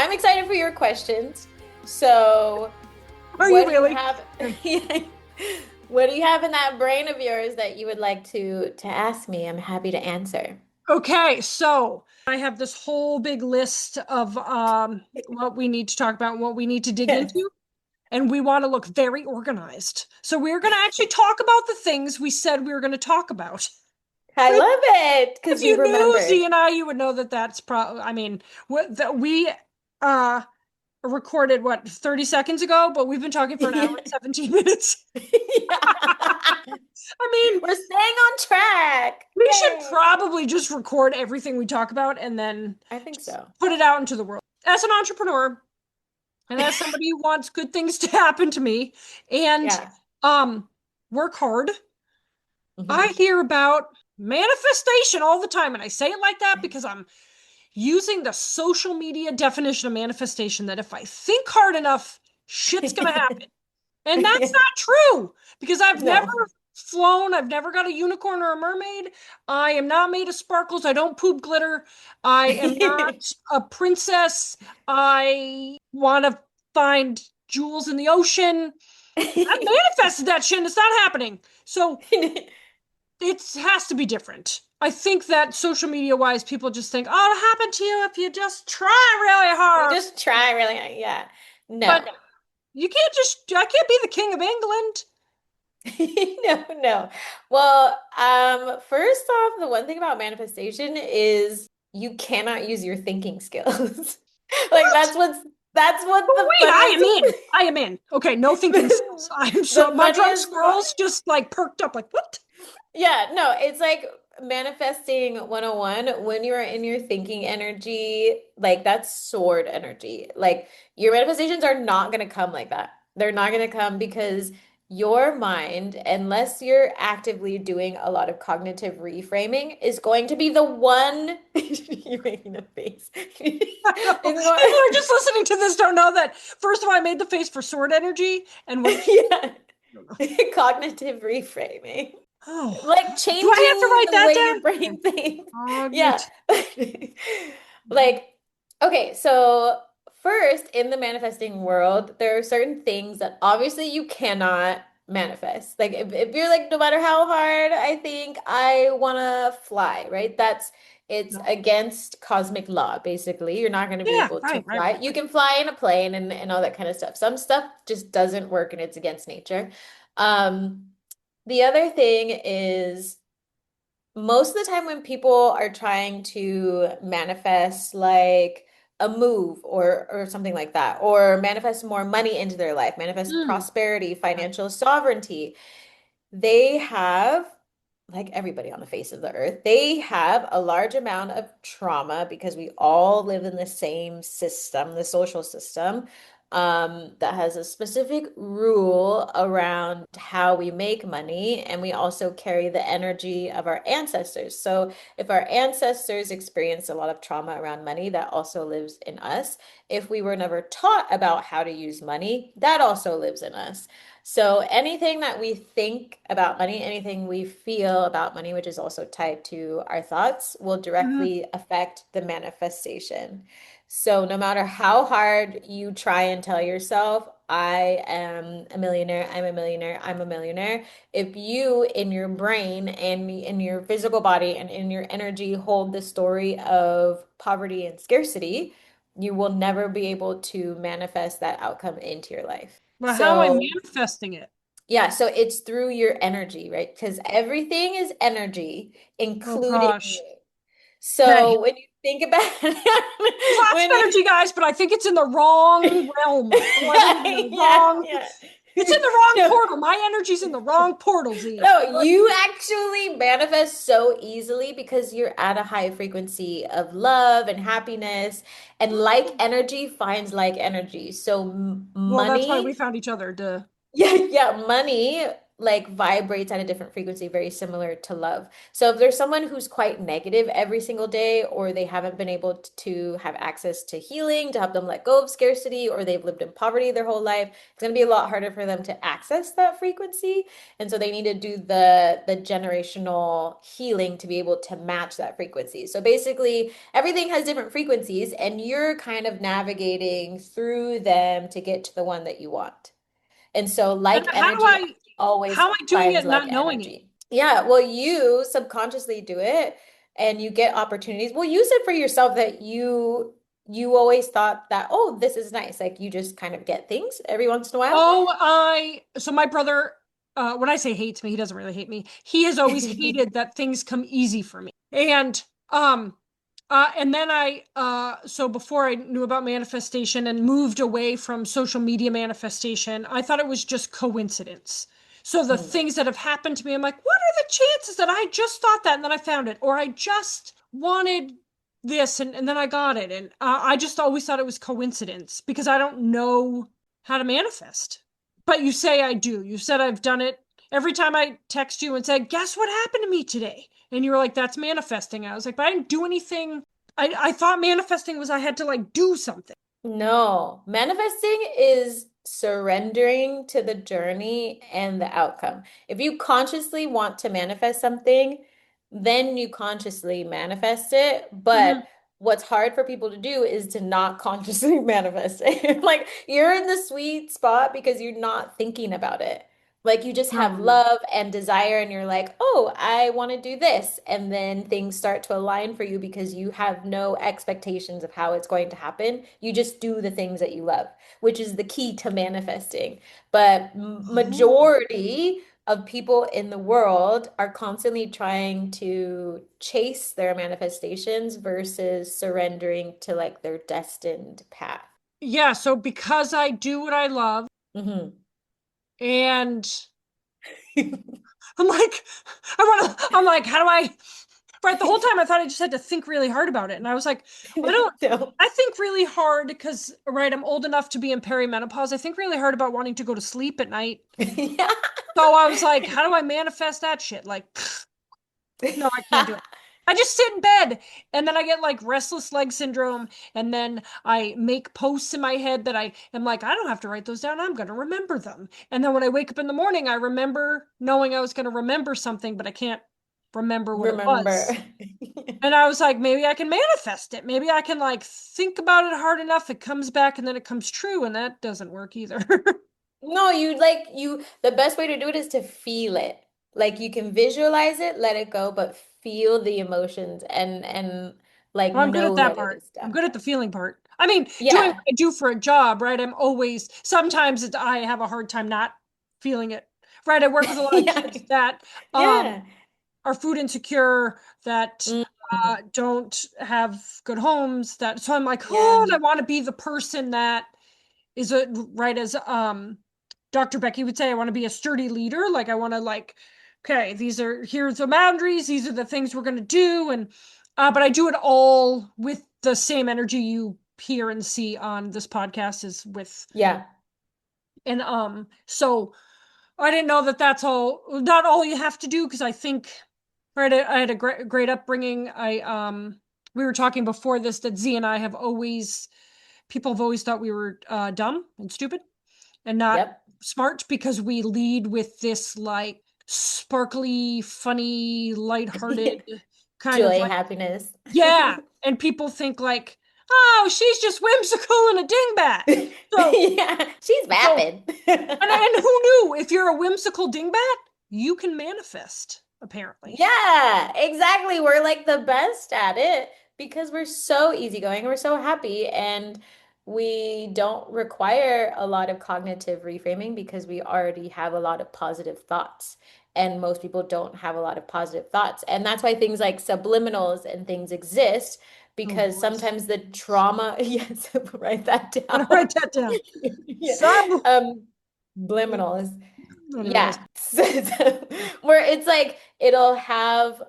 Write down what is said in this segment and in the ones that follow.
I'm excited for your questions. So, Are you what do you really? have? What do you have in that brain of yours that you would like to ask me? I'm happy to answer. Okay, so I have this whole big list of what we need to talk about and what we need to dig Yes. into, and we want to look very organized. So we're going to actually talk about the things we said we were going to talk about. I love it If because you you knew remembered. Z and I, you would know that that's probably, I mean, what that we uh recorded what 30 seconds ago, but we've been talking for an hour and 17 minutes. Yeah. I mean, We're staying on track. we should Yay. probably just record everything we talk about and then I think so. put it out into the world. As an entrepreneur and as somebody who wants good things to happen to me and Yeah. um work hard, I Hmm. hear about manifestation all the time. And I say it like that because I'm using the social media definition of manifestation that if I think hard enough, shit's gonna happen. And that's Yeah. not true because I've never No. flown, I've never got a unicorn or a mermaid. I am not made of sparkles. I don't poop glitter. I am not a princess. I want to find jewels in the ocean. I manifested that shit and it's not happening. So it has to be different. I think that social media wise, people just think, oh, it'll happen to you if you just try really You hard. just try really hard. Yeah. But No. I can't be the king of England. No, no. Well, first off, the one thing about manifestation is you cannot use your thinking skills. Like What? that's what the Wait, I am funniest in. I am in. Okay, no thinking skills. I'm so the my drunk funniest part. squirrels just like perked up like what? Yeah, no, it's like manifesting 101 when you are in your thinking energy, like that's sword energy. Like your manifestations are not going to come like that. They're not going to come because your mind, unless you're actively doing a lot of cognitive reframing, is going to be the one you're making a face. People It's are going, just listening to this don't know that first of all I made the face for sword energy and what yeah, I don't know. cognitive reframing. Oh, Like do I have to changing write the that way your down? Okay. brain thinks. Yeah. Cognitive. Like, okay, so first in the manifesting world, there are certain things that obviously you cannot manifest. Like if you're like, no matter how hard I think I want to fly, right? It's No. against cosmic law, basically. You're not going to be Yeah, able to right, right, fly. right, You right. can fly in a plane and all that kind of stuff. Some stuff just doesn't work and it's against nature. Um, the other thing is most of the time when people are trying to manifest like a move or something like that, or manifest more money into their life, manifest Mm. prosperity, Right. financial sovereignty, they have, like everybody on the face of the earth, they have a large amount of trauma because we all live in the same system, the social system, that has a specific rule around how we make money. And we also carry the energy of our ancestors. So if our ancestors experienced a lot of trauma around money, that also lives in us. If we were never taught about how to use money, that also lives in us. So anything that we think about money, anything we feel about money, which is also tied to our thoughts, will Mhm. directly affect the manifestation. So no matter how hard you try and tell yourself, I am a millionaire, I'm a millionaire, I'm a millionaire, if you in your brain and in your physical body and in your energy hold the story of poverty and scarcity, you will never be able to manifest that outcome into your life. Well, how am I So manifesting it? yeah, so it's through your energy, right? Because everything is energy, Oh including gosh. you. Okay. So when you think about There's lots of when you energy, guys, but I think it's in the wrong realm. Oh, I think it's in the yeah, wrong. yeah. It's in the wrong No, portal. My energy's in the wrong portal, Z. no, you actually manifest so easily because you're at a high frequency of love and happiness, and like energy finds like energy. So Well, that's why we money, found each other. Duh. yeah, yeah, money. like vibrates at a different frequency, very similar to love. So if there's someone who's quite negative every single day, or they haven't been able to have access to healing to help them let go of scarcity, or they've lived in poverty their whole life, it's going to be a lot harder for them to access that frequency. And so they need to do the generational healing to be able to match that frequency. So basically, everything has different frequencies, and you're kind of navigating through them to get to the one that you want. And so, And like how do energy I, always how am I doing finds it like not knowing it? energy. Yeah, well, you subconsciously do it and you get opportunities. Well, use it for yourself that you always thought that, oh, this is nice. Like you just kind of get things every once in a while. So my brother, when I say hates me, he doesn't really hate me. He has always hated that things come easy for me. And then so before I knew about manifestation and moved away from social media manifestation, I thought it was just coincidence. So the Mm. things that have happened to me, I'm like, what are the chances that I just thought that and then I found it? Or I just wanted this and then I got it. And I just always thought it was coincidence because I don't know how to manifest. But you say I do. You said I've done it. Every time I text you and said, guess what happened to me today? And you were like, that's manifesting. I was like, but I didn't do anything. I thought manifesting was I had to like do something. No, manifesting is surrendering to the journey and the outcome. If you consciously want to manifest something, then you consciously manifest it. But Hmm. what's hard for people to do is to not consciously manifest it. Like you're in the sweet spot because you're not thinking about it. Like you just have Um, love and desire, and you're like, oh, I want to do this. And then things start to align for you because you have no expectations of how it's going to happen. You just do the things that you love, which is the key to manifesting. But oh. majority of people in the world are constantly trying to chase their manifestations versus surrendering to like their destined path. Yeah, so because I do what I love Hmm. and I'm like, I'm like, how do I, right? The whole time I thought I just had to think really hard about it. And I was like, well, No. I think really hard because, right, I'm old enough to be in perimenopause. I think really hard about wanting to go to sleep at night. Yeah. So I was like, how do I manifest that shit? Like, no, I can't do it. I just sit in bed and then I get like restless leg syndrome. And then I make posts in my head that I am like, I don't have to write those down. I'm going to remember them. And then when I wake up in the morning, I remember knowing I was going to remember something, but I can't remember what it Remember. was. And I was like, maybe I can manifest it. Maybe I can like think about it hard enough. It comes back and then it comes true. And that doesn't work either. No, the best way to do it is to feel it. Like you can visualize it, let it go, but feel the emotions and like Well, I'm good at know that that it part. is I'm done. good at the feeling part. I mean, doing what Yeah. I do for a job, right? I'm always, sometimes I have a hard time not feeling it, right? I work with a lot of Yeah. kids that Yeah. are food insecure, that Mhm. don't have good homes, that, so I'm like, oh, Yeah. and I want to be the person that is a, right, as Dr. Becky would say, I want to be a sturdy leader. Like I want to like, okay, here's the boundaries, these are the things we're going to do. And but I do it all with the same energy you hear and see on this podcast is with. Yeah. And so I didn't know that that's all, not all you have to do, because I think, right, I had a great upbringing. We were talking before this that Z and I have always, people have always thought we were dumb and stupid and not Yep. smart because we lead with this like sparkly, funny, lighthearted kind of Joy, like, happiness. yeah. And people think like, oh, she's just whimsical and a dingbat. So, Yeah, she's so, vapid. and who knew if you're a whimsical dingbat, you can manifest, apparently. Yeah, exactly. We're like the best at it because we're so easygoing, we're so happy, and we don't require a lot of cognitive reframing because we already have a lot of positive thoughts. And most people don't have a lot of positive thoughts. And that's why things like subliminals and things exist Oh because boy. sometimes the trauma, yes, write that I'm gonna down. write that down. Yeah. Sub. Subliminals. Yeah. Anyways. Where it's like it'll have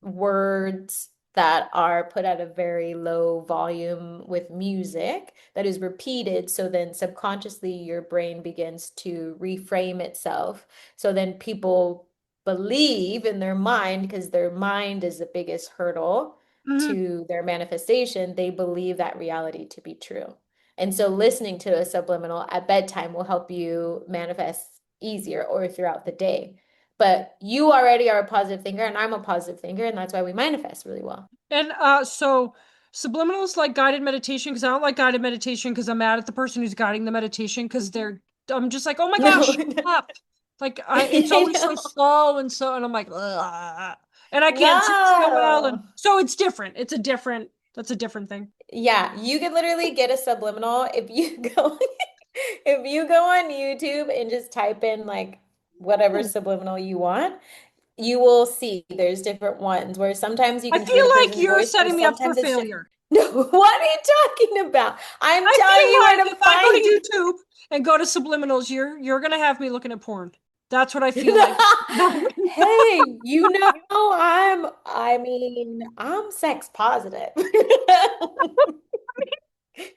words that are put at a very low volume with music that is repeated. So then subconsciously your brain begins to reframe itself. So then people believe in their mind, because their mind is the biggest hurdle Hmm. to their manifestation, they believe that reality to be true. And so listening to a subliminal at bedtime will help you manifest easier or throughout the day. But you already are a positive thinker, and I'm a positive thinker, and that's why we manifest really well. And so subliminals like guided meditation because I don't like guided meditation because I'm mad at the person who's guiding the meditation because they're I'm just like, oh my No, gosh, shut no. up. Like it's I always so know. slow and so and I'm like, ugh. And I can't sit still well, and No. so it's different. It's a different that's a different thing. Yeah, you could literally get a subliminal if you go if you go on YouTube and just type in like whatever Ooh. subliminal you want, you will see there's different ones where sometimes you I can hear feel the like person's you're voice or setting me up for sometimes it's just failure. no, what are you talking about? I'm I telling you feel where like to if I go find to YouTube and go to subliminals, you're gonna have me looking at porn. That's what I feel like. Hey, I mean, I'm sex positive.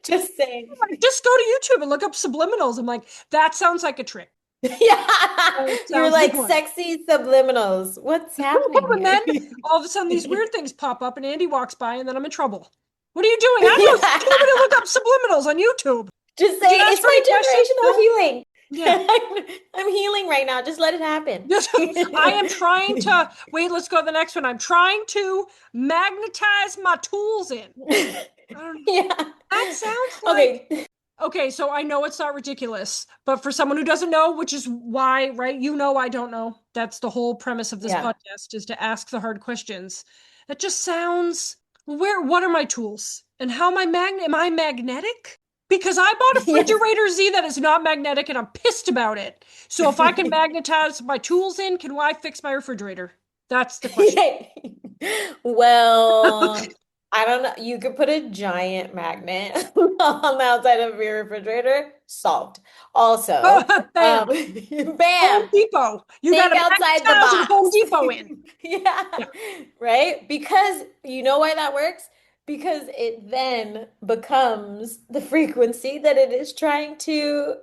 Just saying. Just go to YouTube and look up subliminals. I'm like, that sounds like a trick. Yeah. That You're sounds like like one. sexy subliminals. What's happening And then all of a sudden these here? weird things pop up and Andy walks by and then I'm in trouble. What are you doing? I don't know. She told me to look Yeah. up subliminals on YouTube. Just Did you say ask it's her any questions? my generational No. healing. Yeah. I'm healing right now. Just let it happen. Yes. I am trying to wait, let's go to the next one. I'm trying to magnetize my tools in. I don't know. Yeah. That sounds like Okay. okay, so I know it's not ridiculous, but for someone who doesn't know, which is why, right? You know, I don't know. That's the whole premise of this Yeah. podcast is to ask the hard questions. That just sounds, what are my tools? And how am I magnetic? Because I bought a Yes. refrigerator Z that is not magnetic and I'm pissed about it. So if I can magnetize my tools in, can I fix my refrigerator? That's the question. Well, I don't know. You could put a giant magnet on the outside of your refrigerator. Solved. Also, Bam. Home bam, Depot. You got think to outside the magnetize a Home box. Depot in. Yeah, Yeah. right? Because you know why that works? Because it then becomes the frequency that it is trying to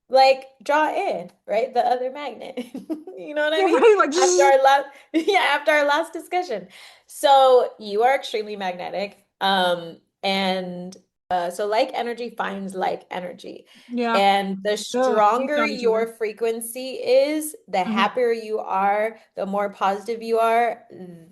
like draw in, right? The other magnet. You know what I Yeah, mean? right. Like, After zzz. our last, yeah, after our last discussion. So you are extremely magnetic. And so like energy finds like energy. Yeah. And the They stronger found each other. your frequency is, the Hmm. happier you are, the more positive you are,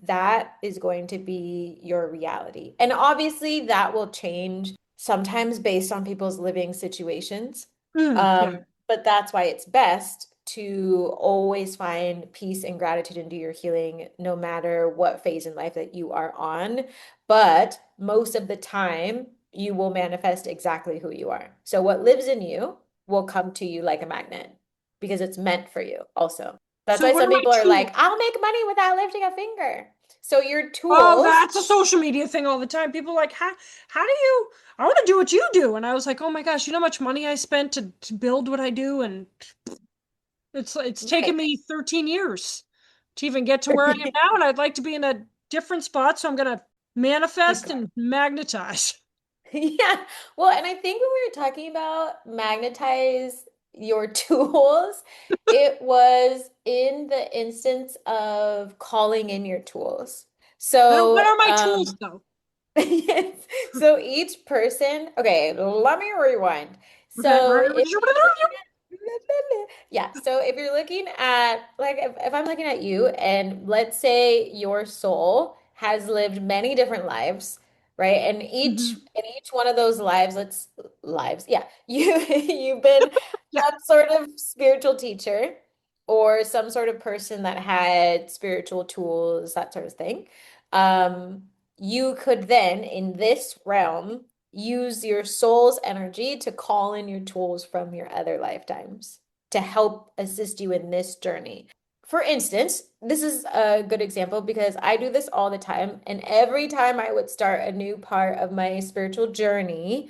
that is going to be your reality. And obviously, that will change sometimes based on people's living situations. Mm, yeah. But that's why it's best to always find peace and gratitude into your healing, no matter what phase in life that you are on. But most of the time, you will manifest exactly who you are. So what lives in you will come to you like a magnet because it's meant for you also. That's So why what are some my people are tools? like, I'll make money without lifting a finger. So your Oh, tools, that's a social media thing all the time. People are like, how do you I want to do what you do. And I was like, oh my gosh, you know how much money I spent to build what I do? And it's taken right? me 13 years to even get to where I am now. And I'd like to be in a different spot. So I'm gonna manifest Okay. and magnetize. Yeah. Well, and I think when we were talking about magnetize your tools, it was in the instance of calling in your tools. I don't what So, are my tools though? yes. So each person, okay, let me rewind. Okay. So if you're looking at, yeah, so if you're looking at, like, if I'm looking at you and let's say your soul has lived many different lives, right? And Hmm. each one of those lives, yeah, you've been Yeah. some sort of spiritual teacher or some sort of person that had spiritual tools, that sort of thing. Um, you could then, in this realm, use your soul's energy to call in your tools from your other lifetimes to help assist you in this journey. For instance, this is a good example because I do this all the time. And every time I would start a new part of my spiritual journey,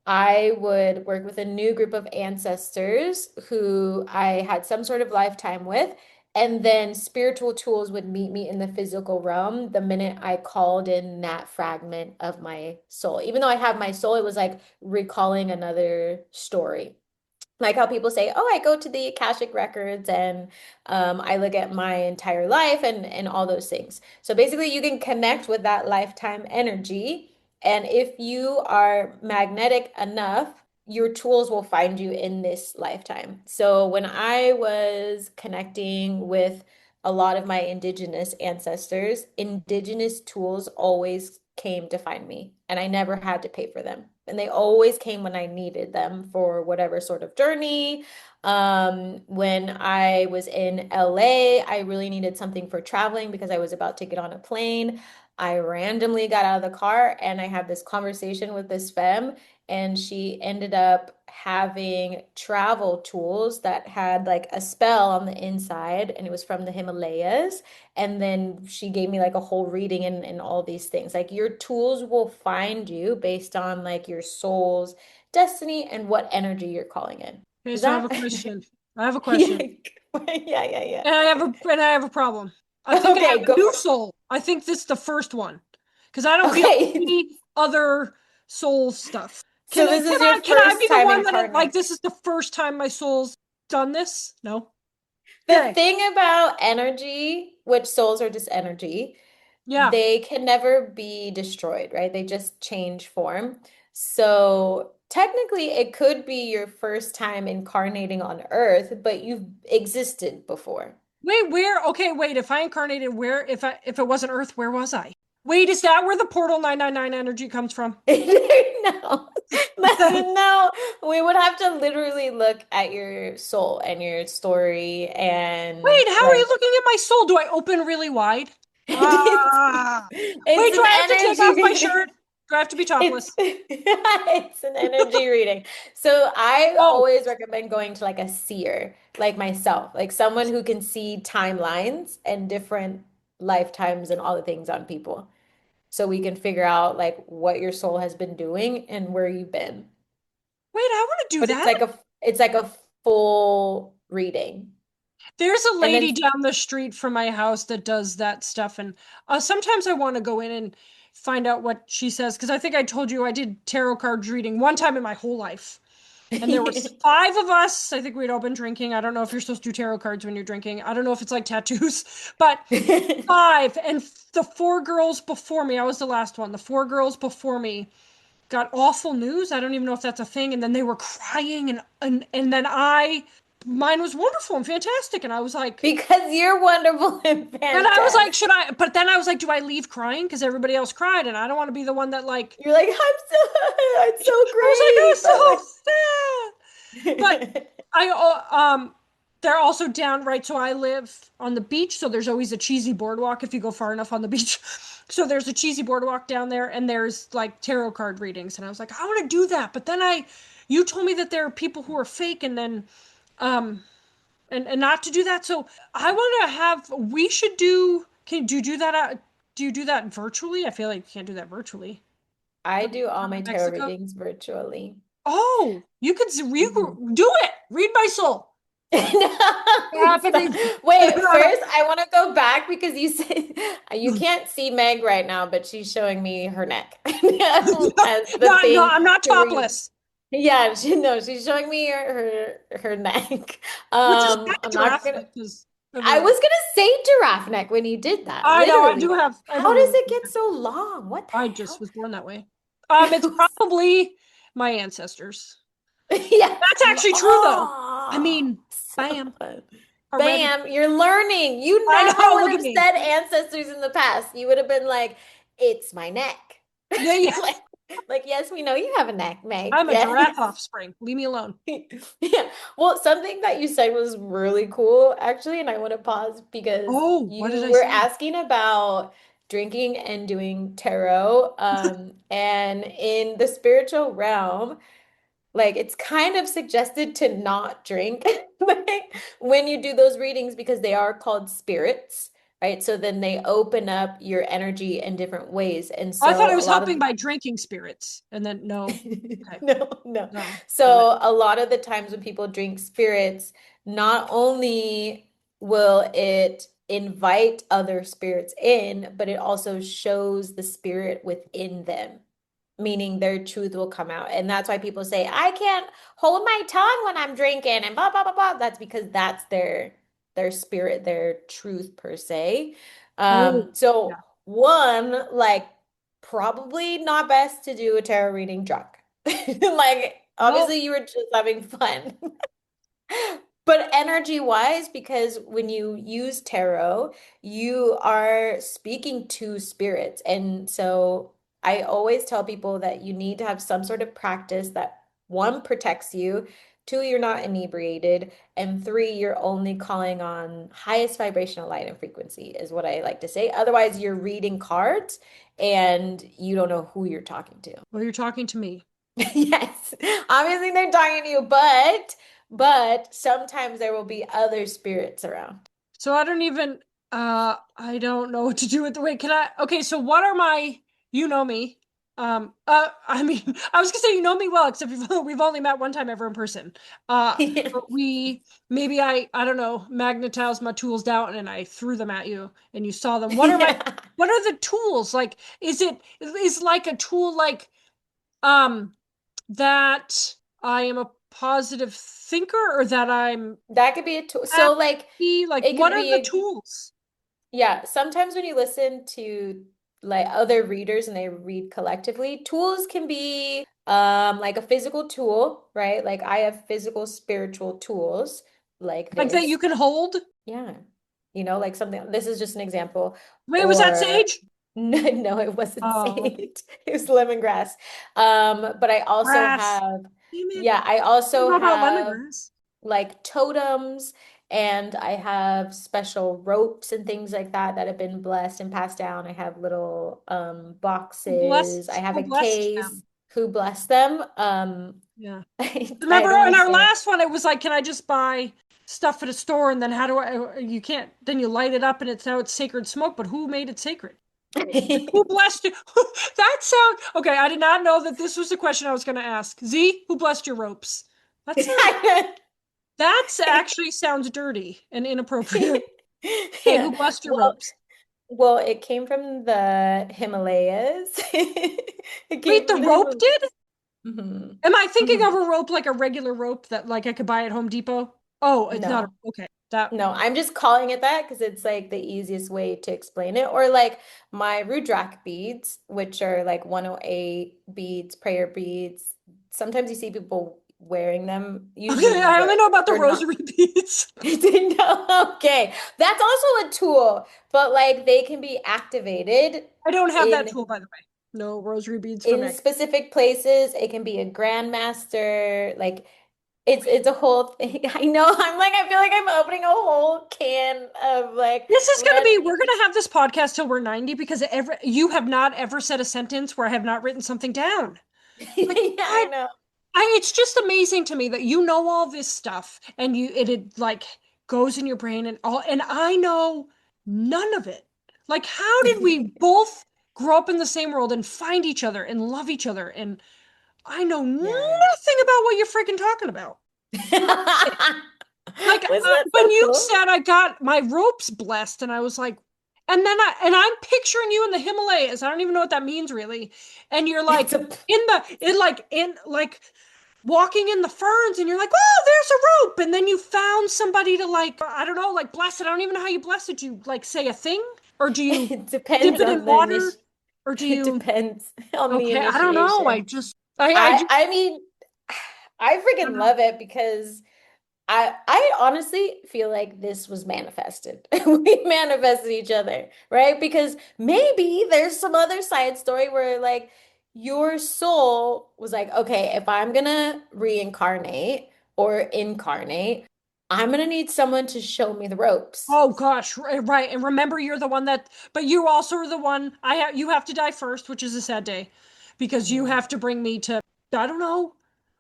I would work with a new group of ancestors who I had some sort of lifetime with. And then spiritual tools would meet me in the physical realm the minute I called in that fragment of my soul. Even though I have my soul, it was like recalling another story. Like how people say, "Oh, I go to the Akashic records and I look at my entire life and all those things." So basically, you can connect with that lifetime energy, and if you are magnetic enough, your tools will find you in this lifetime. So when I was connecting with a lot of my indigenous ancestors, indigenous tools always came to find me, and I never had to pay for them. And they always came when I needed them for whatever sort of journey. When I was in LA, I really needed something for traveling because I was about to get on a plane. I randomly got out of the car and I had this conversation with this femme, and she ended up having travel tools that had like a spell on the inside, and it was from the Himalayas. And then she gave me like a whole reading and all these things. Like your tools will find you based on like your soul's destiny and what energy you're calling in. Okay, Is so I have a that? question. I have a Yeah. question. Yeah, yeah, And I have a problem. I yeah. think I Okay, have a go new for it. soul. I think this is the first one. Because I don't feel Okay. any other soul stuff. So this is your Can I be first the time one that like incarnate. this is the first time my soul's done this? No. The Okay. thing about energy, which souls are just energy, Yeah. they can never be destroyed, right? They just change form. So technically, it could be your first time incarnating on Earth, but you've existed before. Wait, where? Okay, wait. If I incarnated, where? If it wasn't Earth, where was I? Wait, is that where the portal 999 energy comes from? No, no, we would have to literally look at your soul and your story and Wait, how are you like looking at my soul? Do I open really wide? it's Ah. it's Wait, do an I have to take energy off my reading. shirt? Do I have to be It's topless? it's an energy reading. So I Oh, always recommend going to like a seer, like myself, like someone who can see timelines and different lifetimes and all the things on people. So we can figure out like what your soul has been doing and where you've been. wait, I want to do But that. it's like a full reading. There's a And then lady down the street from my house that does that stuff, and sometimes I want to go in and find out what she says because I think I told you I did tarot card reading one time in my whole life. And there was five of us. I think we'd all been drinking. I don't know if you're supposed to do tarot cards when you're drinking. I don't know if it's like tattoos, but five. And the four girls before me, I was the last one. The four girls before me got awful news. I don't even know if that's a thing. And then they were crying and then mine was wonderful and fantastic. And I was like, because you're wonderful and and I was like, fantastic. should I? But then I was like, do I leave crying? Because everybody else cried and I don't want to be the one that like, You're like, it's so I was like, great, but oh, like so sad. But I they're also down right. So I live on the beach, so there's always a cheesy boardwalk if you go far enough on the beach. So there's a cheesy boardwalk down there, and there's like tarot card readings, and I was like, I want to do that, but then you told me that there are people who are fake, and then um and not to do that. So I want to have. We should do. Can do you do that? Do you do that virtually? I feel like you can't do that virtually. I From do all my tarot Mexico. readings virtually. Oh, you Mhm. could do it. Read my soul. No, stop. Happening. Wait, first I want to go back because you said you can't see Meg right now, but she's showing me her neck as the No, thing I'm not to read. topless, Yeah, she's showing me her neck. which is kind of I'm not giraffe gonna. because I was gonna say giraffe neck when you did that. I know Literally, I have a how does really. it get so long? What I the just hell? was born that way. It's It was- probably my ancestors. Yeah. That's actually true though. I Oh, mean, so bam, fun. already. Bam, you're learning. You I never know. would Look at have me. said ancestors in the past. You would have been like, it's my neck. Yeah, yeah. Like, yes, we know you have a neck, Meg. I'm a giraffe Yes. offspring. Leave me alone. Yeah. Well, something that you said was really cool, actually, and I want to pause because Oh, what did you I were say? asking about drinking and doing tarot. And in the spiritual realm, like it's kind of suggested to not drink like, when you do those readings because they are called spirits, right? So then they open up your energy in different ways. And I thought so I a was lot of helping by drinking spirits, and then no. Okay, no, no. no, darn it. So a lot of the times when people drink spirits, not only will it invite other spirits in, but it also shows the spirit within them, meaning their truth will come out. And that's why people say, I can't hold my tongue when I'm drinking and blah blah blah blah. That's because that's their spirit, their truth per se. Oh, So yeah. one, like probably not best to do a tarot reading drunk. Like No, obviously you were just having fun. But energy wise, because when you use tarot, you are speaking to spirits. And so I always tell people that you need to have some sort of practice that one protects you, two, you're not inebriated, and three, you're only calling on highest vibrational light and frequency, is what I like to say. Otherwise, you're reading cards and you don't know who you're talking to. well, you're talking to me. Yes, obviously they're talking to you, but sometimes there will be other spirits around. So I don't even I don't know what to do with the way. Can I okay, so what are my you know me. I mean I was gonna say you know me well, except we've only met one time ever in person. But we maybe I don't know, magnetized my tools down and I threw them at you and you saw them. Yeah. What are the tools? Like is like a tool like um that I am a positive thinker or that I'm That could be a tool. So like happy? Like, it could what are be the a tools? yeah, sometimes when you listen to like other readers and they read collectively, tools can be like a physical tool, right? Like I have physical spiritual tools like Like that you this. can hold? Yeah. Like something, this is just an example. Wait, was that Or sage? no, no, it wasn't Oh, sage. It was lemongrass. But I also grass. have, Damn it. yeah, I I don't also know about have lemongrass. like totems and I have special ropes and things like that that have been blessed and passed down. I have little boxes. I have Who a blessed case. them? Who blessed them? Yeah. I Remember don't want in to our say last one, it was like, can I just buy stuff at a store and then how do you can't, then you light it up and it's sacred smoke, but who made it sacred? Like, who it. blessed you? That sound, okay, I did not know that this was the question I was going to ask. Z, who blessed your ropes? That sounds, that's actually sounds dirty and inappropriate. Hey, who Yeah. blessed your Well, ropes? it came from the Himalayas. It came Wait, the from the rope Himalayas. did? Hmm. Am I thinking Hmm. of a rope like a regular rope that like I could buy at Home Depot? Oh, it's not a, No. okay. That No, I'm just calling it that because it's like the easiest way to explain it. Or like my Rudrak beads, which are like 108 beads, prayer beads. Sometimes you see people wearing them. okay, Usually I only know about the they're not. rosary beads. No, okay. That's also a tool, but like they can be activated I don't have that in tool, by the way. No rosary beads for in Meg. specific places. It can be a grandmaster. Like it's a whole thing. I know. I'm like, I feel like I'm opening a whole can of like This is gonna be, we're random. gonna have this podcast till we're 90 because you have not ever said a sentence where I have not written something down. Like, Yeah, I what? know. It's just amazing to me that you know all this stuff and it like goes in your brain and all, and I know none of it. Like, how did we both grow up in the same world and find each other and love each other? And I know nothing Yeah. about what you're freaking talking about. Like, Wasn't that when so you cool? said I got my ropes blessed, and I was like, and I'm picturing you in the Himalayas. I don't even know what that means really. And you're It's like a in like walking in the ferns and you're like, oh, there's a rope. And then you found somebody to like, I don't know, like bless it. I don't even know how you bless it. Do you like say a thing? Or do you it dip depends it in on the water? initi Or do it you, depends on the okay, I don't know. initiation. I just, I mean, I I freaking don't know. love it because I honestly feel like this was manifested. We manifested each other, right? Because maybe there's some other side story where like your soul was like, okay, if I'm gonna reincarnate or incarnate, I'm gonna need someone to show me the ropes. Oh gosh, right. And remember you're the one that, but you also are the one you have to die first, which is a sad day because you Yeah. have to bring me to, I don't know,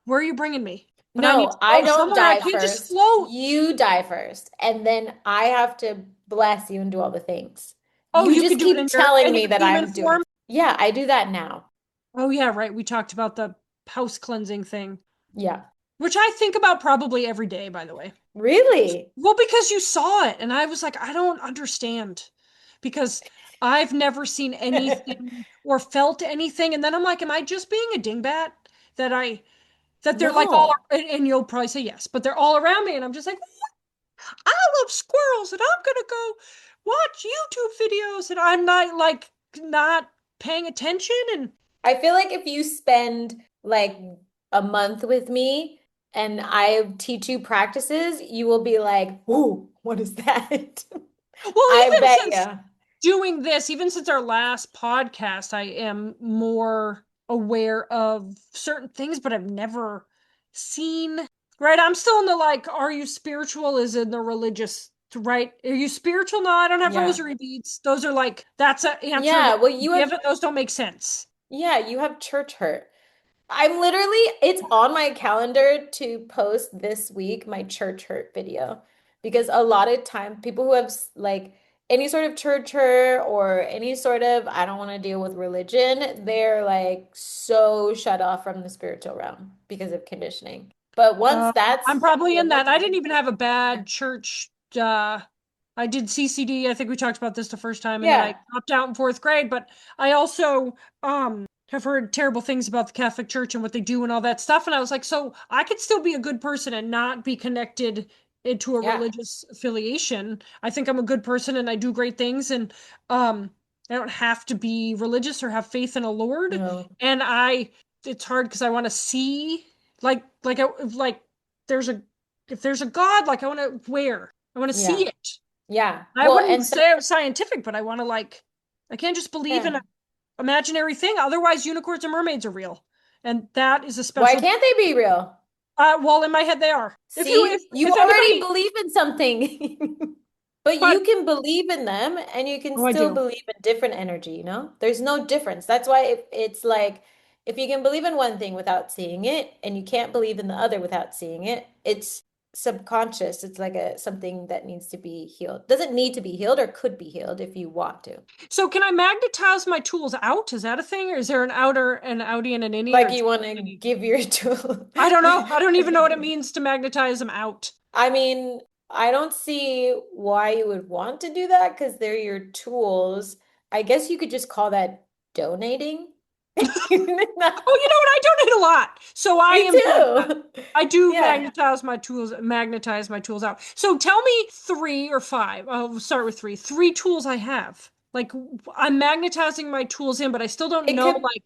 where are you bringing me? But I need to No, I go don't somewhere. I die can't just first. float. You die first. And then I have to bless you and do all the things. Oh, You you could just do it keep in telling your me that demon I'm doing. form. Yeah, I do that now. Oh yeah, right. We talked about the house cleansing thing, Yeah. which I think about probably every day, by the way. Really? Well, because you saw it, and I was like, I don't understand. Because I've never seen anything or felt anything. And then I'm like, am I just being a dingbat? That I that they're like all, No. and you'll probably say yes, but they're all around me, and I'm just like, I love squirrels, and I'm gonna go watch YouTube videos, and I'm not paying attention. And I feel like if you spend like a month with me and I teach you practices, you will be like, "Ooh, what is that?" well, I even bet since you. doing this, even since our last podcast, I am more aware of certain things, but I've never seen. Right? I'm still in the like, are you spiritual? Is in the religious, right? Are you spiritual? No, I don't have Yeah. rosary beads. Those are like, that's an answer that Yeah, well, you give, and those don't make sense. you have church hurt. I'm literally, it's on my calendar to post this week my church hurt video because a lot of time people who have like any sort of church hurt or any sort of I don't want to deal with religion, they're like so shut off from the spiritual realm because of conditioning. But once Uh, I'm that's probably in that. healed, I didn't even have a bad church. I did CCD. I think we talked about this the first time, and then I yeah, dropped out in fourth grade. But I also have heard terrible things about the Catholic Church and what they do and all that stuff. And I was like, so I could still be a good person and not be connected into a yeah, religious affiliation. I think I'm a good person and I do great things, and um, I don't have to be religious or have faith in a Lord. no, And it's hard because I want to see like there's a if there's a God, like I want to see yeah, it. yeah. I Well, wouldn't and some, say I'm scientific, but I want to I can't just believe in yeah. an imaginary thing. Otherwise, unicorns and mermaids are real, and that is a Why special. can't they be real? Well, in my head, they are. See, you If already anybody, believe in something. But but you can believe in them and you can oh, I still do. believe in different energy, you know? There's no difference. That's why it's like if you can believe in one thing without seeing it and you can't believe in the other without seeing it, it's subconscious. It's like a something that needs to be healed. Doesn't need to be healed or could be healed if you want to. So, can I magnetize my tools out? Is that a thing, or is there an outie, and an innie, or Like just you want to innie? give your tool. I don't know. I don't even know what it means to magnetize them out. I mean, I don't see why you would want to do that because they're your tools. I guess you could just call that donating. Oh, you know what? I donate a lot. So I Me am doing that. too. I do Yeah. magnetize my tools out. So tell me three or five. I'll start with three. Three tools I have. Like I'm magnetizing my tools in, but I still don't It know. could Like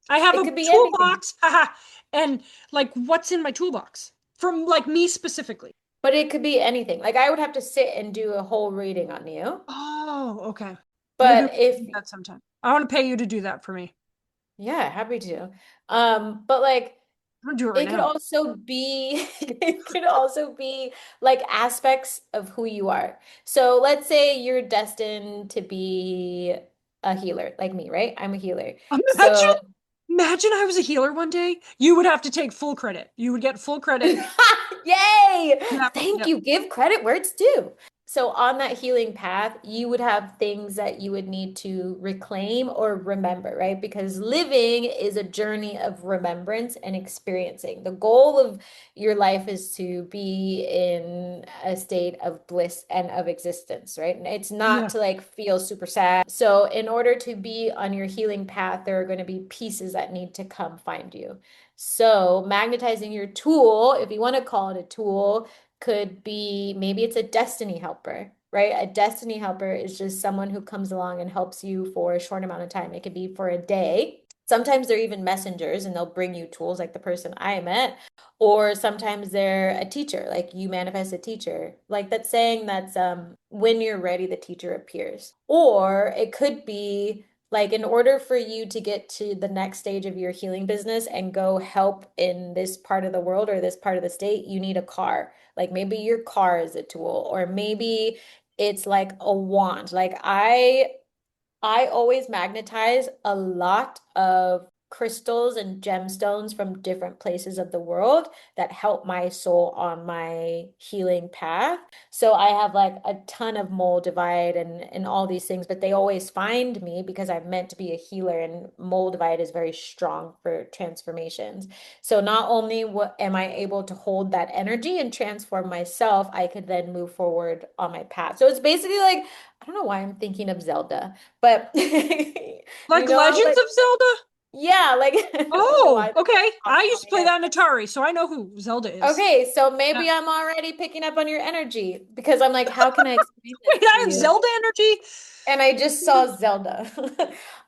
I have it a could be anything. toolbox, haha, and like what's in my toolbox from like me specifically. But it could be anything. Like I would have to sit and do a whole reading on you. Oh, okay. Maybe we But if can do that sometime. I want to pay you to do that for me. yeah, happy to. But like I'm gonna do it right it could now. also be it could also be like aspects of who you are. So let's say you're destined to be a healer like me, right? I'm a healer. Imagine, So imagine I was a healer one day. You would have to take full credit. You would get full credit. yay! Yep, Thank yep. you. Give credit where it's due. So, on that healing path, you would have things that you would need to reclaim or remember, right? Because living is a journey of remembrance and experiencing. The goal of your life is to be in a state of bliss and of existence, right? And it's not Yeah. to like feel super sad. So, in order to be on your healing path, there are going to be pieces that need to come find you. So, magnetizing your tool, if you want to call it a tool, could be maybe it's a destiny helper, right? A destiny helper is just someone who comes along and helps you for a short amount of time. It could be for a day. Sometimes they're even messengers and they'll bring you tools like the person I met. Or sometimes they're a teacher, like you manifest a teacher. Like that saying that's when you're ready, the teacher appears. Or it could be like, in order for you to get to the next stage of your healing business and go help in this part of the world or this part of the state, you need a car. Like maybe your car is a tool, or maybe it's like a wand. Like I always magnetize a lot of crystals and gemstones from different places of the world that help my soul on my healing path. So I have like a ton of moldavite and all these things, but they always find me because I'm meant to be a healer, and moldavite is very strong for transformations. So not only am I able to hold that energy and transform myself, I could then move forward on my path. So it's basically like, I don't know why I'm thinking of Zelda, but Like you know how Legends like of Zelda? yeah, like I don't know Oh, why that okay. popped I in used to my play head. that in Atari, so I know who Zelda is. Okay, so Yeah. maybe I'm already picking up on your energy because I'm like, how can I explain this Wait, to I have you? Zelda energy? And I just saw Zelda.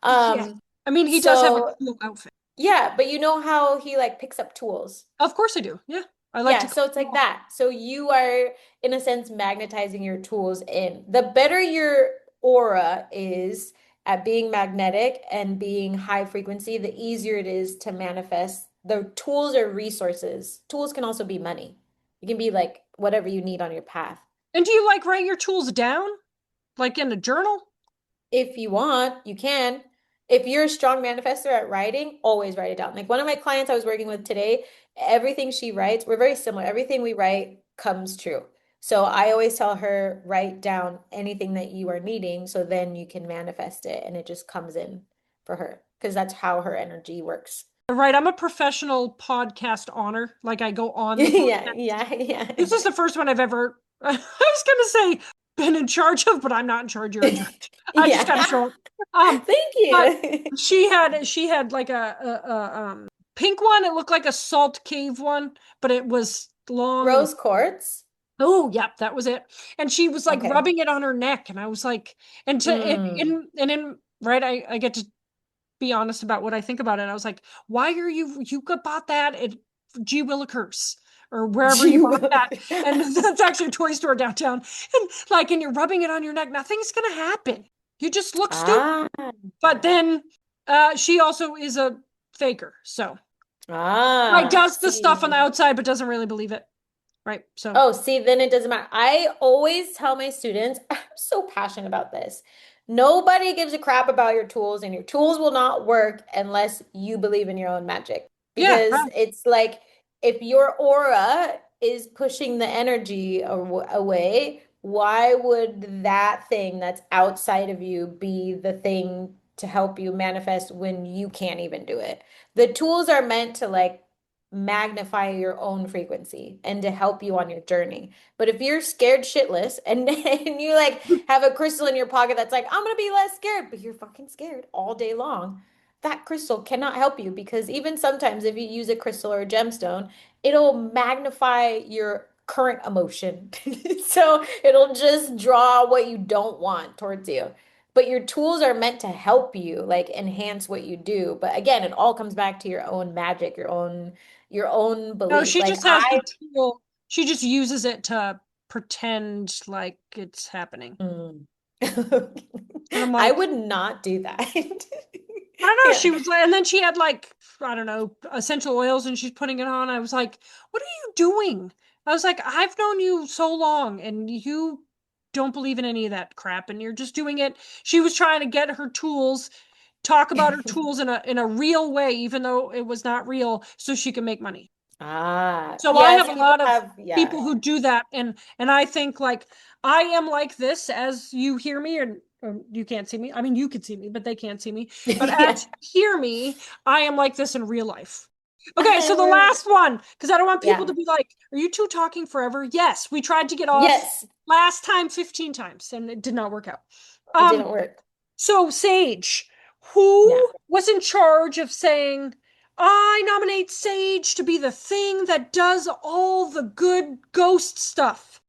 Yeah. Um, I mean, he does have a so cool outfit. yeah, but you know how he like picks up tools? Of course I do. Yeah. I like Yeah, to so it's like collect. that. So you are, in a sense, magnetizing your tools in. The better your aura is at being magnetic and being high frequency, the easier it is to manifest. The tools are resources. Tools can also be money. It can be like whatever you need on your path. And do you like write your tools down? Like in a journal? If you want, you can. If you're a strong manifestor at writing, always write it down. Like one of my clients I was working with today, everything she writes, we're very similar. Everything we write comes true. So I always tell her, write down anything that you are needing so then you can manifest it and it just comes in for her because that's how her energy works. Right. I'm a professional podcast honor. Like I go on the Yeah, podcast. yeah, This is yeah. the first one I've ever, I was gonna say been in charge of, but I'm not in charge. You're in charge. I just gotta Yeah. show up. Um, Thank but you. she had like a pink one. It looked like a salt cave one, but it was long and Rose quartz. oh, yep, that was it. And she was like Okay. rubbing it on her neck, and I was like, and to Mm. in right, I get to be honest about what I think about it. I was like, why are you bought that at G Willikers or wherever you Gee bought that? willikers. And that's actually a toy store downtown. And like, and you're rubbing it on your neck, nothing's gonna happen. You just look stupid. Ah. But then she also is a faker. So like Ah, does the stuff on the see. outside but doesn't really believe it. Right. So Oh, see, then it doesn't matter. I always tell my students, I'm so passionate about this. Nobody gives a crap about your tools, and your tools will not work unless you believe in your own magic. yeah, Because it's like if your aura is pushing the energy away, why would that thing that's outside of you be the thing to help you manifest when you can't even do it? The tools are meant to like magnify your own frequency and to help you on your journey. But if you're scared shitless and you like have a crystal in your pocket that's like, I'm gonna be less scared, but you're fucking scared all day long, that crystal cannot help you because even sometimes if you use a crystal or a gemstone, it'll magnify your current emotion. So it'll just draw what you don't want towards you. But your tools are meant to help you, like enhance what you do. But again, it all comes back to your own magic, your own no, belief. she Like just has the I tool. She just uses it to pretend like it's happening. mm. And I'm I like, would not do that. I don't know. Yeah. She was like, and then she had like, I don't know, essential oils and she's putting it on. I was like, what are you doing? I was like, I've known you so long and you don't believe in any of that crap and you're just doing it. She was trying to get her tools, talk about her tools in a real way, even though it was not real, so she can make money. Ah, So I have yes, a people lot of have, yeah. people who do that, and I think like I am like this as you hear me, or you can't see me. I mean, you could see me, but they can't see me. But Yeah. as you hear me, I am like this in real life. Okay, so the We're, last one, because I don't want people to yeah. be like, "Are you two talking forever?" Yes, we tried to get off Yes. last time 15 times, and it did not work out. It Um, didn't work. so, Sage, Yeah. who was in charge of saying, I nominate Sage to be the thing that does all the good ghost stuff?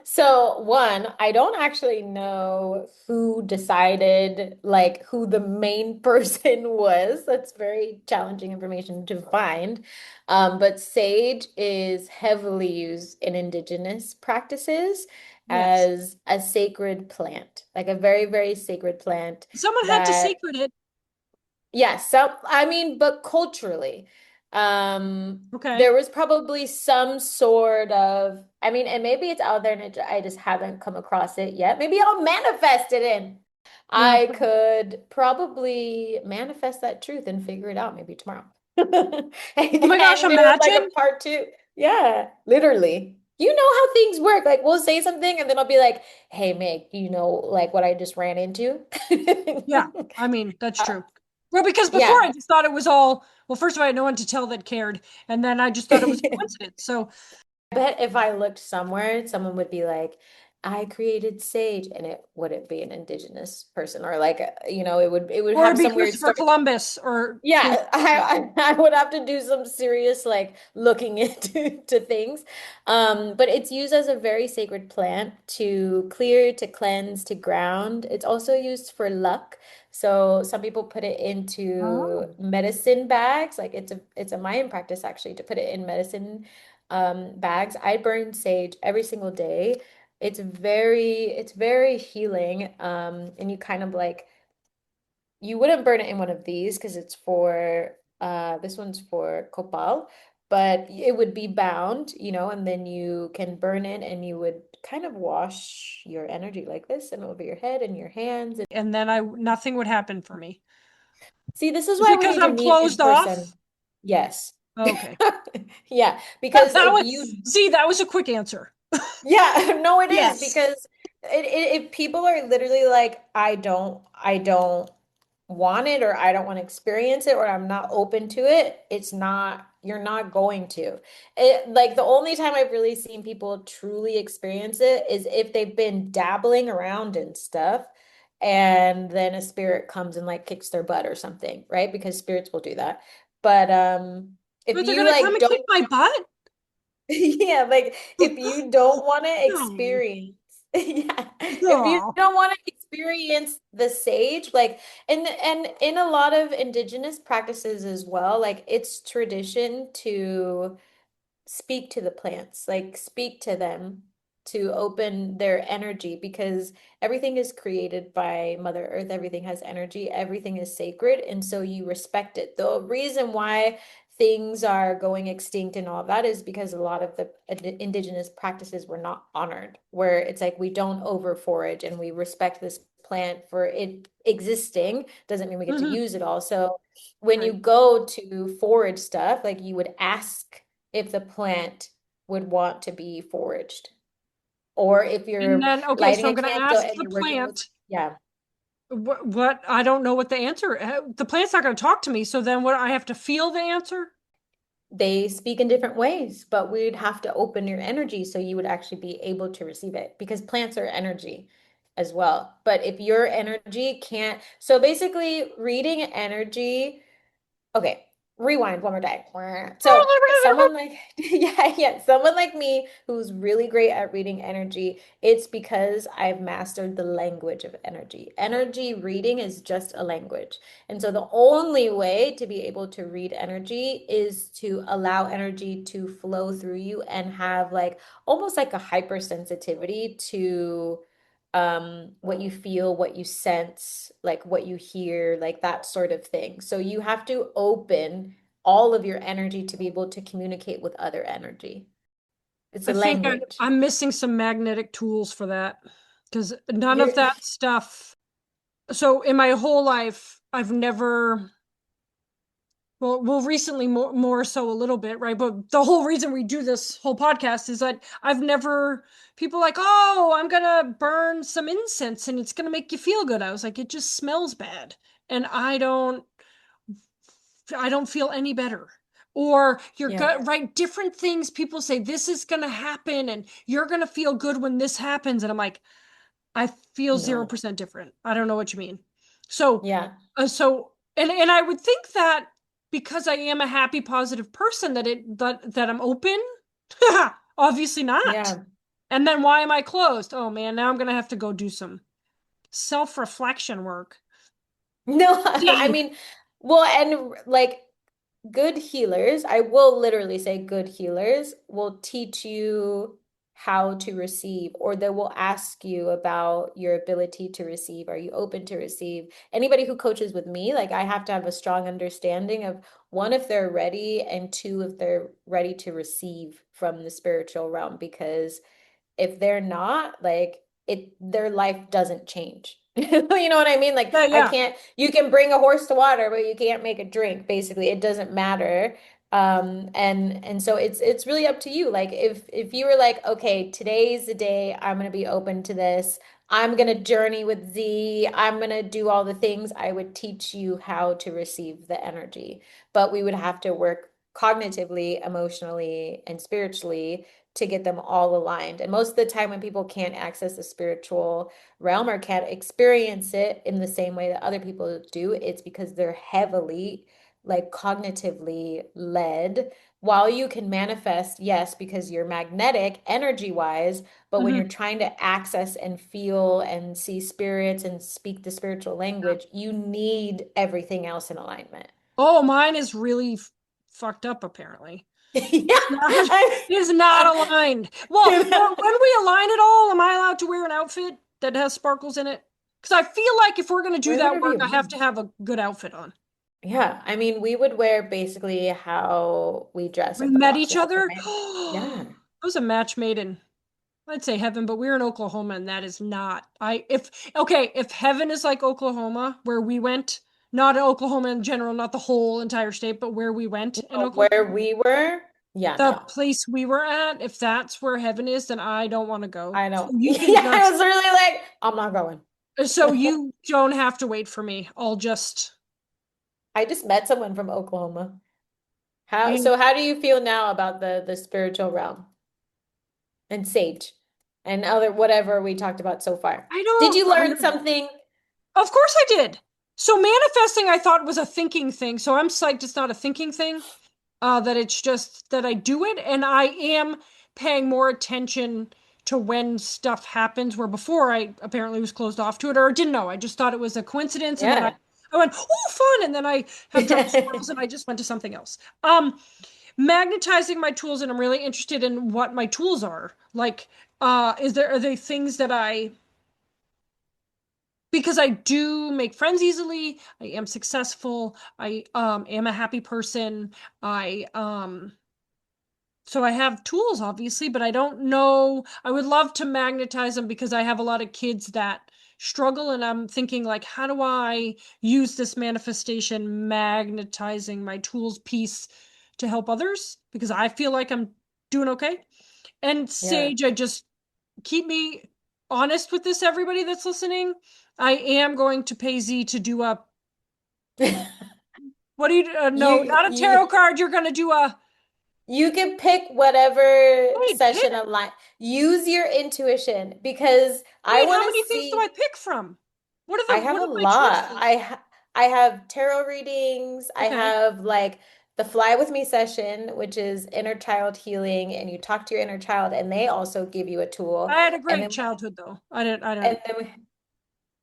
So, one, I don't actually know who decided, like, who the main person was. That's very challenging information to find. But sage is heavily used in indigenous practices Yes. as a sacred plant, like a very, very sacred plant Someone had to that sacred it. yes, so I mean, but culturally, Okay. there was probably some sort of, I mean, and maybe it's out there and I just haven't come across it yet. Maybe I'll manifest it in. Yeah. I could probably manifest that truth and figure it out maybe tomorrow. Oh my gosh, And do it like imagine. a part two. Yeah, literally. You know how things work. Like we'll say something and then I'll be like, hey, Meg, you know, like what I just ran into? Yeah, I mean, that's Uh, true. Well, because before yeah. I just thought it was all, well, first of all, I had no one to tell that cared. And then I just thought it was a coincidence. So, Bet if I looked somewhere, someone would be like, I created sage, and it wouldn't be an indigenous person or like, you know, it would or it'd have be some weird Christopher story. Columbus or King. Yeah, I would have to do some serious like looking into to things. But it's used as a very sacred plant to clear, to cleanse, to ground. It's also used for luck. So some people put it into Oh. medicine bags. Like it's a Mayan practice actually to put it in medicine bags. I burn sage every single day. It's very healing. And you kind of like you wouldn't burn it in one of these because it's for this one's for copal, but it would be bound, and then you can burn it and you would kind of wash your energy like this and over your head and your hands. And And then nothing would happen for me. see, this is Is why it we because need to I'm meet in closed off? person. Yes. Okay. Yeah, because That if was, you see, that was a quick answer. yeah, no, it is Yes. because if people are literally like, I don't want it, or I don't want to experience it, or I'm not open to it, you're not going to. Like the only time I've really seen people truly experience it is if they've been dabbling around and stuff, and then a spirit comes and like kicks their butt or something, right? Because spirits will do that. But if But they're you gonna come like and kick don't my butt? yeah, like if you don't want to No. experience, yeah, if you No. don't want to experience the sage, like, and in a lot of indigenous practices as well, like it's tradition to speak to the plants, like speak to them to open their energy because everything is created by Mother Earth. Everything has energy, everything is sacred. And so you respect it. The reason why things are going extinct and all of that is because a lot of the indigenous practices were not honored, where it's like we don't over forage and we respect this plant for it existing doesn't mean we get to Mhm. use it all. So when you Right. go to forage stuff, like you would ask if the plant would want to be foraged. Or if And you're then, okay, so lighting I'm a gonna candle ask and the you're working with, plant yeah, what I don't know what the answer. The plant's not gonna talk to me, so then what I have to feel the answer? they speak in different ways, but we'd have to open your energy so you would actually be able to receive it because plants are energy as well. But if your energy can't, so basically reading energy. Okay, rewind one more time. So someone like yeah, someone like me who's really great at reading energy, it's because I've mastered the language of energy. Energy reading is just a language. And so the only way to be able to read energy is to allow energy to flow through you and have like almost like a hypersensitivity to what you feel, what you sense, like what you hear, like that sort of thing. So you have to open all of your energy to be able to communicate with other energy. It's I a think language. I'm missing some magnetic tools for that because none of You're that stuff. So in my whole life, I've never, well, recently more so a little bit, right? But the whole reason we do this whole podcast is that I've never, people like, oh, I'm gonna burn some incense and it's gonna make you feel good. I was like, it just smells bad. And I don't feel any better. Or your yeah, gut, right? Different things people say, this is gonna happen and you're gonna feel good when this happens. And I'm like, I feel no. 0% different. I don't know what you mean. So, Yeah. and I would think that because I am a happy, positive person, that I'm open. Obviously not. Yeah. And then why am I closed? Oh man, now I'm gonna have to go do some self-reflection work. No, I Dang. mean, well, and like good healers, I will literally say good healers will teach you how to receive, or they will ask you about your ability to receive. Are you open to receive? Anybody who coaches with me, like I have to have a strong understanding of one, if they're ready, and two, if they're ready to receive from the spiritual realm, because if they're not, like their life doesn't change. You know what I mean? Like Yeah, I yeah. can't, you can bring a horse to water, but you can't make a drink, basically. It doesn't matter. And so it's really up to you. Like if you were like, okay, today's the day I'm gonna be open to this. I'm gonna journey with Z. I'm gonna do all the things. I would teach you how to receive the energy. But we would have to work cognitively, emotionally, and spiritually to get them all aligned. And most of the time when people can't access the spiritual realm or can't experience it in the same way that other people do, it's because they're heavily like cognitively led. While you can manifest, yes, because you're magnetic energy wise, but when you're Hmm. trying to access and feel and see spirits and speak the spiritual language, you need everything else in alignment. Oh, mine is really fucked up, apparently. Yeah. Not, I, is not aligned. Well, when we align it all, am I allowed to wear an outfit that has sparkles in it? Because I feel like if we're going to do wear that whatever work, you I have want. to have a good outfit on. Yeah, I mean, we would wear basically how we dress We at the met Boxer each House. other. Yeah. It was a match made in, I'd say heaven, but we're in Oklahoma and that is not. If heaven is like Oklahoma, where we went, not Oklahoma in general, not the whole entire state, but where we went in Where Oklahoma, we were, yeah, the no, place we were at, if that's where heaven is, then I don't want to go. I So don't. you can Yeah, I just, was really like, I'm not going. so you don't have to wait for me. I'll just, I just met someone from Oklahoma. and So how do you feel now about the spiritual realm and sage and other whatever we talked about so far? I Did don't, you learn something? of course I did. So manifesting I thought was a thinking thing. So I'm psyched it's not a thinking thing. That it's just that I do it and I am paying more attention to when stuff happens where before I apparently was closed off to it or didn't know. I just thought it was a coincidence and then Yeah. I went, oh, fun. And then I have trouble squirrels and I just went to something else. Magnetizing my tools and I'm really interested in what my tools are. Like, are they things that because I do make friends easily, I am successful, I am a happy person, I so I have tools, obviously, but I don't know. I would love to magnetize them because I have a lot of kids that struggle, and I'm thinking, like, how do I use this manifestation magnetizing my tools piece to help others? Because I feel like I'm doing okay. And Yeah. Sage, I just keep me honest with this, everybody that's listening. I am going to pay Z to do a what do you no, not a tarot You card. You're going to do a you can pick whatever wait, pick. session align. Use your intuition because I Wait, want how to many things do I see. pick from? I have What a are my lot. choices? I have tarot readings. I Okay. have like the Fly With Me session, which is inner child healing, and you talk to your inner child, and they also give you a tool. I had a And great then childhood though. I and didn't.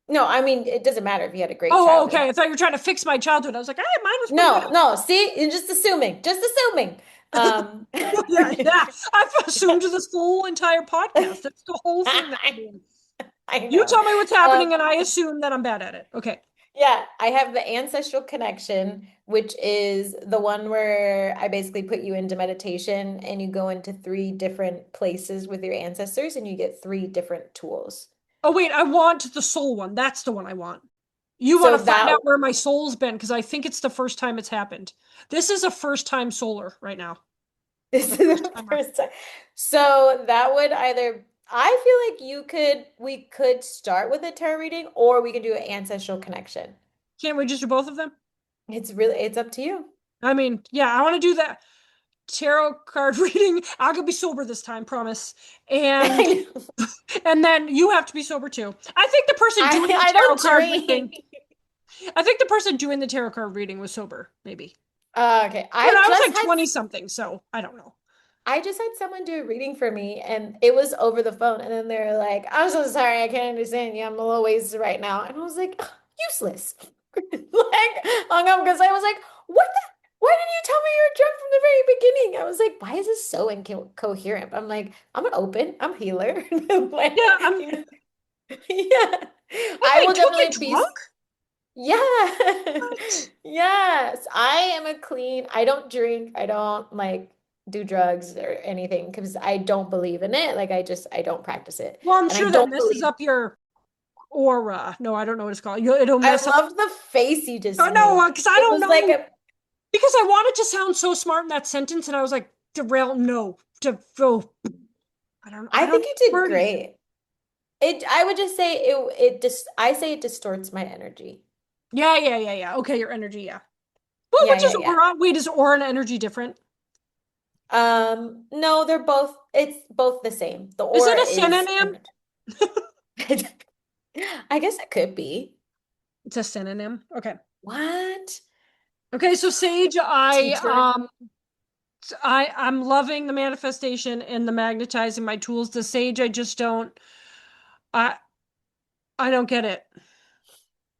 no, I mean it doesn't matter if you had a great Oh, childhood. okay. I thought you were trying to fix my childhood. I was like, hey, mine was pretty No, good. no. See, you're just assuming, just assuming. Um, Yeah, yeah. I've assumed this whole entire podcast. That's the whole thing that I'm doing. I You know. tell me what's Um, happening, and I assume that I'm bad at it. Okay. Yeah, I have the ancestral connection, which is the one where I basically put you into meditation and you go into three different places with your ancestors and you get three different tools. Oh, wait, I want the soul one. That's the one I want. You want So to find that out where my soul's been because I think it's the first time it's happened. This is a first time solar right now. this The is first the timer. first time. So that would either, I feel like we could start with a tarot reading or we can do an ancestral connection. Can't we just do both of them? It's up to you. I mean, yeah, I want to do that tarot card reading. I could be sober this time, promise. And I know. and then you have to be sober too. I think the person doing the I tarot don't card reading, drink. I think the person doing the tarot card reading was sober, maybe. Okay. But I was like 20 something, so I don't know. I just had someone do a reading for me and it was over the phone. And then they're like, I'm so sorry, I can't understand you. I'm a little wasted right now. And I was like, useless. Like, hung up because I was like, what the? Why didn't you tell me you were drunk from the very beginning? I was like, why is this so incoherent? I'm like, I'm an open, I'm a healer. Yeah, Like, I'm yeah. wait, I they will took you definitely be. drunk? Yeah. What? Yes. I am a clean. I don't drink. I don't like do drugs or anything because I don't believe in it. Like I don't practice it. Well, I'm And I sure that don't messes believe. up your Aura. No, I don't know what it's called. It'll I mess up. love the face you Oh just no, made. because I It don't was like know. a, Because I wanted to sound so smart in that sentence, and I was like, derail, no, to oh, I I don't think know you the did word. great. I would just say it just I say it distorts my energy. Yeah, yeah, yeah, yeah. Okay, your energy, yeah. Well, Yeah, which yeah, is yeah. aura. Wait, is aura and energy different? No, it's both the same. The Is it aura a is synonym? energy. I guess it could be. It's a synonym. Okay. What? Okay, so Sage, Teacher? I'm loving the manifestation and the magnetizing my tools. The Sage, I just don't I I don't get it.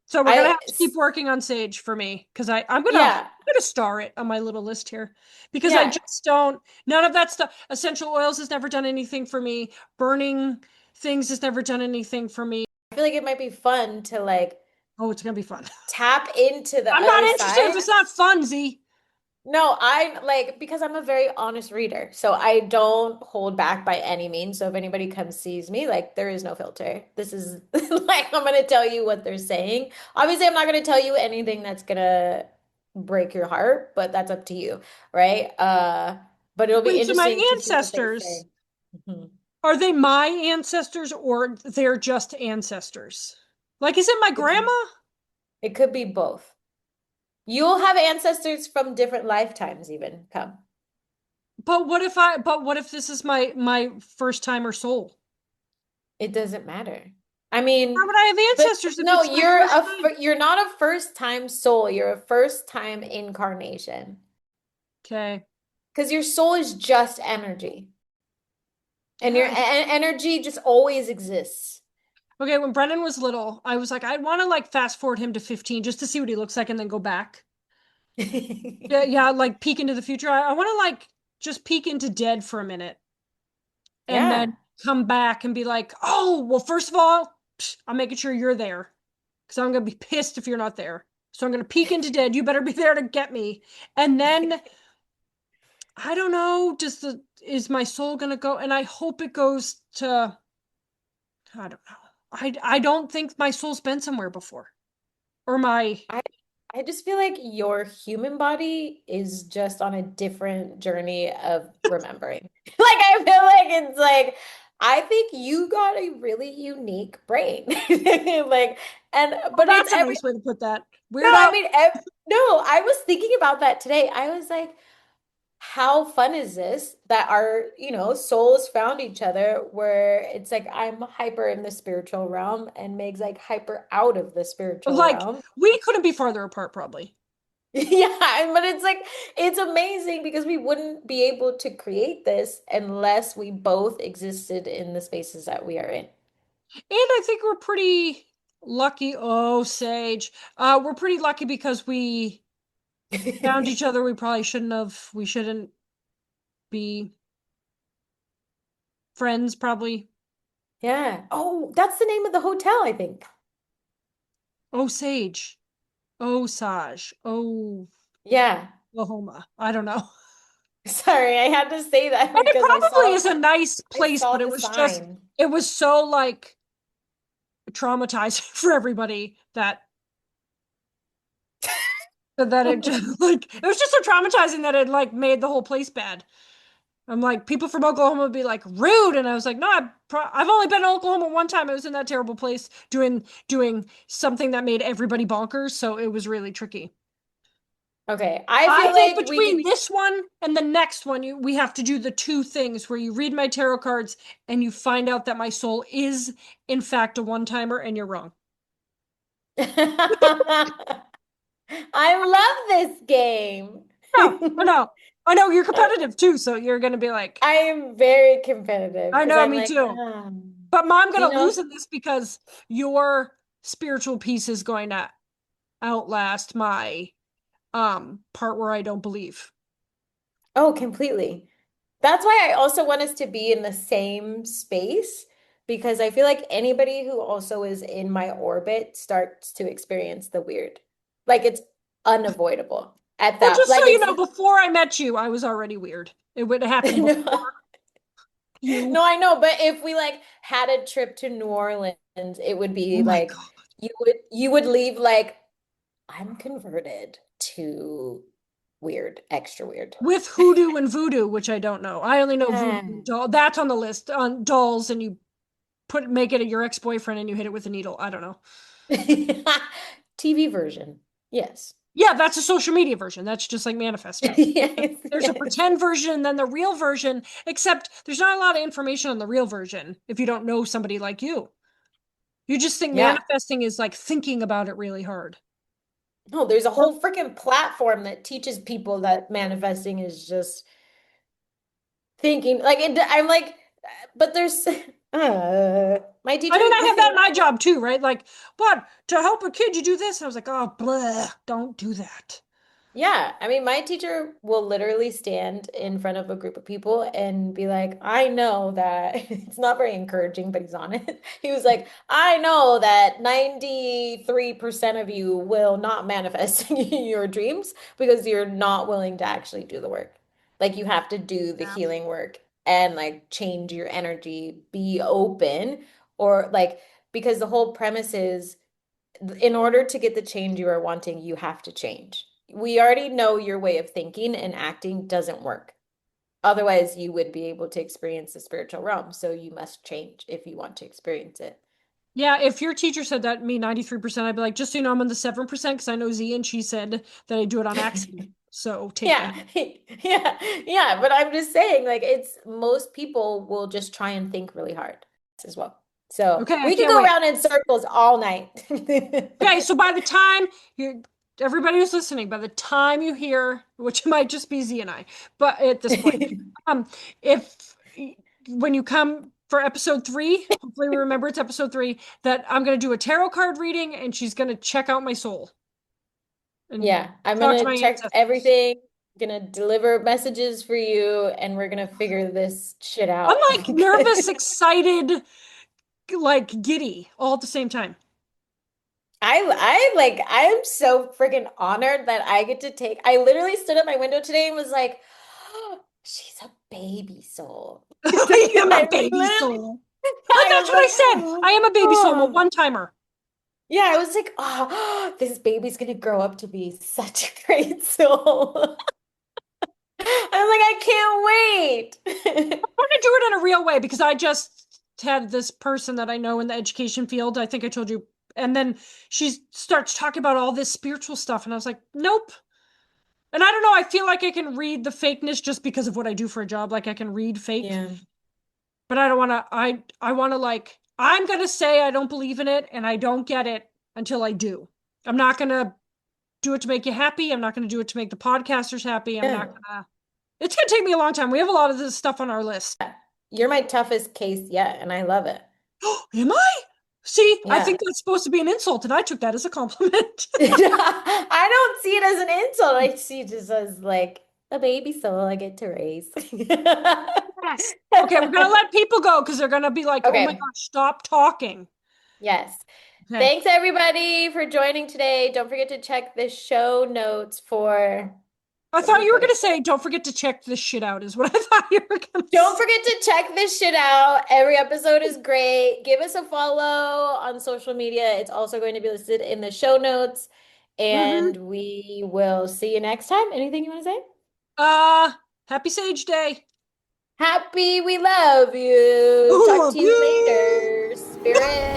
So we're gonna I have to keep working on Sage for me because yeah. I'm gonna star it on my little list here because I Yeah. just don't none of that stuff. Essential oils has never done anything for me. Burning things has never done anything for me. I feel like it might be fun to like Oh, it's gonna be fun. tap into the I'm not other interested if side. it's not fun, Z. No, I like because I'm a very honest reader. So I don't hold back by any means. So if anybody comes sees me, like there is no filter. This is like I'm gonna tell you what they're saying. Obviously, I'm not gonna tell you anything that's gonna break your heart, but that's up to you, right? But it'll be Wait, so my interesting to see what they ancestors, say. Mhm. are they my ancestors or they're just ancestors? Like, is it my It grandma? could it could be both. You'll have ancestors from different lifetimes even come. But what if this is my first timer soul? It doesn't matter. I How mean, would I have but ancestors if no, it's my first time? you're not a first time soul. You're a first time incarnation Okay. because your soul is just energy, and Yeah. energy just always exists. Okay, when Brennan was little, I was like, I want to like fast forward him to 15 just to see what he looks like and then go back. Yeah, yeah, like peek into the future. I want to like just peek into dead for a minute and Yeah. then come back and be like, oh, well, first of all, I'm making sure you're there because I'm gonna be pissed if you're not there. So I'm gonna peek into dead. You better be there to get me. And then I don't know, is my soul gonna go? And I hope it goes to I don't know. I don't think my soul's been somewhere before. Or my I I just feel like your human body is just on a different journey of remembering. Like I feel like it's like I think you got a really unique brain. Like and well, but it's that's a every nice way to put that. no, Weird I Al. mean no, I was thinking about that today. I was like how fun is this that our, souls found each other where it's like I'm hyper in the spiritual realm and Meg's like hyper out of the spiritual Like, realm. we couldn't be farther apart, probably. Yeah, but it's like it's amazing because we wouldn't be able to create this unless we both existed in the spaces that we are in. And I think we're pretty lucky. Oh, Sage. We're pretty lucky because we found each other. We probably shouldn't have. We shouldn't be friends, probably. Yeah. Oh, that's the name of the hotel, I think. Oh, Sage. Oh, Saj. Oh, Yeah. Oklahoma. I don't know. Sorry, I had to say that And it because probably is a nice I place, saw but the sign. it was so like traumatizing for everybody that it just like it was just so traumatizing that it like made the whole place bad. I'm like people from Oklahoma would be like rude, and I was like, no, I've only been to Oklahoma one time. I was in that terrible place doing something that made everybody bonkers, so it was really tricky. Okay, I I feel think like we between could. this one and the next one, we have to do the two things where you read my tarot cards and you find out that my soul is in fact a one-timer and you're wrong. I love this game. No, I know. I know you're competitive too, so you're gonna be like, I am very competitive I because know, I'm me like, too. But I'm you gonna lose know, in this because your spiritual piece is going to outlast my part where I don't believe. oh, completely. That's why I also want us to be in the same space because I feel like anybody who also is in my orbit starts to experience the weird. Like it's unavoidable at Well, that. just so Like you it's know, before I met you, I was already weird. It would have happened before. no. You. No, I know, but if we like had a trip to New Orleans, it would Oh be my like God. you would leave like I'm converted to weird, extra weird. With hoodoo and voodoo, which I don't know. I only know voodoo Ah. and doll. That's on the list on dolls, and you make it your ex-boyfriend and you hit it with a needle. I don't know. TV version. Yes. Yeah, that's a social media version. That's just like manifesting. Yes, There's a yes. pretend version and then the real version, except there's not a lot of information on the real version if you don't know somebody like you. You just think Yeah. manifesting is like thinking about it really hard. No, there's a Or whole freaking platform that teaches people that manifesting is just thinking like I'm like, but there's my I teacher mean, is I the have that same in my way. job too, right? Like, what? To help a kid, you do this? And I was like, oh, blah, don't do that. Yeah, I mean, my teacher will literally stand in front of a group of people and be like, I know that it's not very encouraging, but he's on it. He was like, I know that 93% of you will not manifest your dreams because you're not willing to actually do the work. Like, you have to do the Yeah. healing work and like change your energy, be open, or like, because the whole premise is in order to get the change you are wanting, you have to change. We already know your way of thinking and acting doesn't work. Otherwise, you would be able to experience the spiritual realm. So you must change if you want to experience it. Yeah, if your teacher said that to me 93%, I'd be like, just so you know, I'm on the 7% because I know Z and she said that I do it on accident. So take Yeah, that. yeah, yeah. But I'm just saying, like, it's most people will just try and think really hard as well. So Okay, I we could can't go wait. around in circles all night. Okay, so by the time you everybody who's listening, by the time you hear, which might just be Z and I, but at this point, um, if when you come for episode 3, hopefully we remember it's episode 3, that I'm gonna do a tarot card reading and she's gonna check out my soul and Yeah, I'm talk to gonna my check ancestors. everything, gonna deliver messages for you, and we're gonna figure this shit I'm out. like nervous, excited, like giddy all at the same time. I'm so freaking honored that I get to take. I literally stood at my window today and was like, oh, she's a baby soul. I am a I baby literally, soul. Like I that's was what I like, said. I am a baby soul. I'm a oh. one-timer. Yeah, I was like, oh, this baby's gonna grow up to be such a great soul. I'm like, I can't wait. Want to do it in a real way because I just had this person that I know in the education field. I think I told you. And then she starts talking about all this spiritual stuff. And I was like, nope. And I don't know. I feel like I can read the fakeness just because of what I do for a job. Like I can read fake, Yeah. but I don't want to. I want to like. I'm gonna say I don't believe in it, and I don't get it until I do. I'm not gonna do it to make you happy. I'm not gonna do it to make the podcasters happy. I'm not Yeah. gonna. It's gonna take me a long time. We have a lot of this stuff on our list. You're my toughest case yet, and I love it. Am I? See, I Yeah. think that's supposed to be an insult, and I took that as a compliment. I don't see it as an insult. I see it just as like a baby soul I get to raise. Yes. Okay, we're gonna let people go because they're gonna be like, "Oh my Okay. gosh, stop talking." Yes. Okay. Thanks everybody for joining today. Don't forget to check the show notes for I what did thought we you were put? gonna say, "Don't forget to check this shit out," is what I thought you were gonna Don't say. forget to check this shit out. Every episode is great. Give us a follow on social media. It's also going to be listed in the show notes. Mm-hmm. And we will see you next time. Anything you want to say? Uh, Happy Sage Day. Happy, we love you. Talk to Love you you. later, spirit.